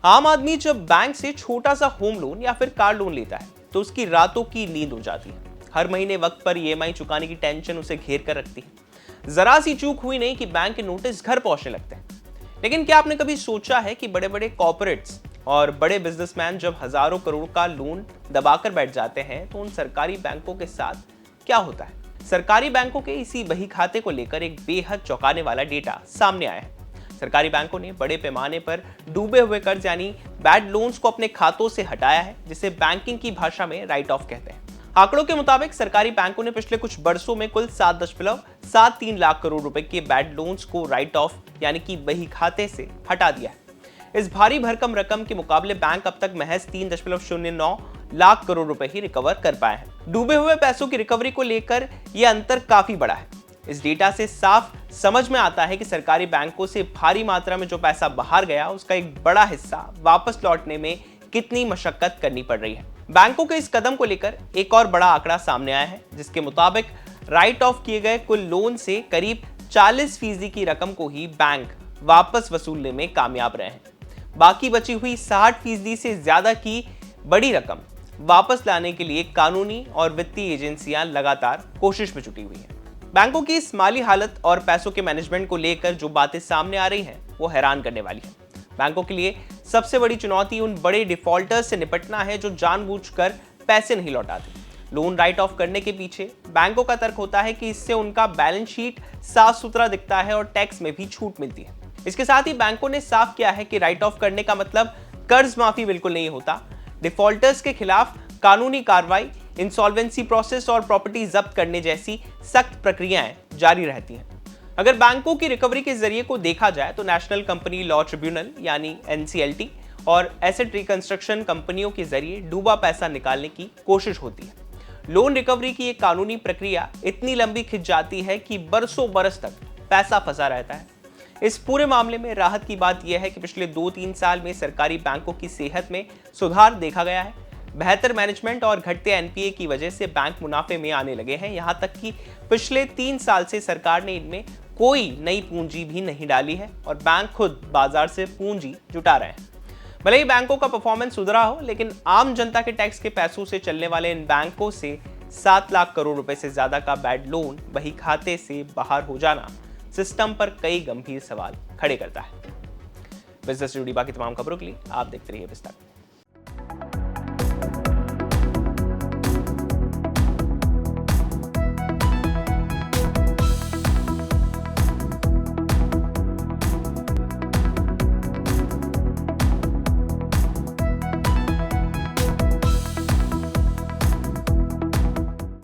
आम आदमी जब बैंक से छोटा सा होम लोन या फिर कार लोन लेता है तो उसकी रातों की नींद उड़ जाती है। हर महीने वक्त पर ईएमआई चुकाने की टेंशन उसे घेर कर रखती है। जरा सी चूक हुई नहीं कि बैंक के नोटिस घर पहुंचने लगते हैं। लेकिन क्या आपने कभी सोचा है कि बड़े बड़े कॉर्पोरेट्स और बड़े बिजनेसमैन जब हजारों करोड़ का लोन दबाकर बैठ जाते हैं तो उन सरकारी बैंकों के साथ क्या होता है? सरकारी बैंकों के इसी बही खाते को लेकर एक बेहद चौंकाने वाला डेटा सामने आया है। सरकारी बैंकों ने बड़े पैमाने पर डूबे हुए कर्ज यानी बैड लोन्स को अपने खातों से हटाया है, जिसे बैंकिंग की भाषा में राइट ऑफ कहते हैं। आंकड़ों के मुताबिक सरकारी बैंकों ने पिछले कुछ वर्षों में कुल 7.73 लाख करोड़ रुपए के बैड लोन्स को राइट ऑफ यानी कि बही खाते से हटा दिया है। इस भारी भरकम रकम के मुकाबले बैंक अब तक महज 3.09 लाख करोड़ रुपए ही रिकवर कर पाए हैं। डूबे हुए पैसों की रिकवरी को लेकर यह अंतर काफी बड़ा है। इस डेटा से साफ समझ में आता है कि सरकारी बैंकों से भारी मात्रा में जो पैसा बाहर गया उसका एक बड़ा हिस्सा वापस लौटने में कितनी मशक्कत करनी पड़ रही है। बैंकों के इस कदम को लेकर एक और बड़ा आंकड़ा सामने आया है, जिसके मुताबिक राइट ऑफ किए गए कुल लोन से करीब 40% की रकम को ही बैंक वापस वसूलने में कामयाब रहे हैं। बाकी बची हुई 60% से ज्यादा की बड़ी रकम वापस लाने के लिए कानूनी और वित्तीय एजेंसियां लगातार कोशिश में जुटी हुई हैं। बैंकों की इस माली हालत और पैसों के मैनेजमेंट को लेकर जो बातें सामने आ रही हैं वो हैरान करने वाली है। बैंकों के लिए सबसे बड़ी चुनौती उन बड़े डिफॉल्टर्स से निपटना है जो जानबूझकर पैसे नहीं लौटाते। लोन राइट ऑफ करने के पीछे बैंकों का तर्क होता है कि इससे उनका बैलेंस शीट साफ सुथरा दिखता है और टैक्स में भी छूट मिलती है। इसके साथ ही बैंकों ने साफ किया है कि राइट ऑफ करने का मतलब कर्ज माफी बिल्कुल नहीं होता। डिफॉल्टर्स के खिलाफ कानूनी कार्रवाई, इंसॉल्वेंसी प्रोसेस और प्रॉपर्टी जब्त करने जैसी सख्त प्रक्रियाएं जारी रहती हैं। अगर बैंकों की रिकवरी के जरिए को देखा जाए तो नेशनल कंपनी लॉ ट्रिब्यूनल यानी एनसीएलटी और एसेट रिकंस्ट्रक्शन कंपनियों के जरिए डूबा पैसा निकालने की कोशिश होती है। लोन रिकवरी की एक कानूनी प्रक्रिया इतनी लंबी खिंच जाती है कि बरसों बरस तक पैसा फंसा रहता है। इस पूरे मामले में राहत की बात यह है कि पिछले 2-3 साल में सरकारी बैंकों की सेहत में सुधार देखा गया है। बेहतर मैनेजमेंट और घटते एनपीए की वजह से बैंक मुनाफे में आने लगे हैं। यहां तक कि पिछले 3 साल से सरकार ने इनमें कोई नई पूंजी भी नहीं डाली है और बैंक खुद बाजार से पूंजी जुटा रहे हैं। भले ही बैंकों का परफॉर्मेंस सुधरा हो, लेकिन आम जनता के टैक्स के पैसों से चलने वाले इन बैंकों से 7 लाख करोड़ रुपए से ज्यादा का बैड लोन बही खाते से बाहर हो जाना सिस्टम पर कई गंभीर सवाल खड़े करता है। बिजनेस से जुड़ी बाकी तमाम खबरों के लिए आप देखते रहिए विस्तार।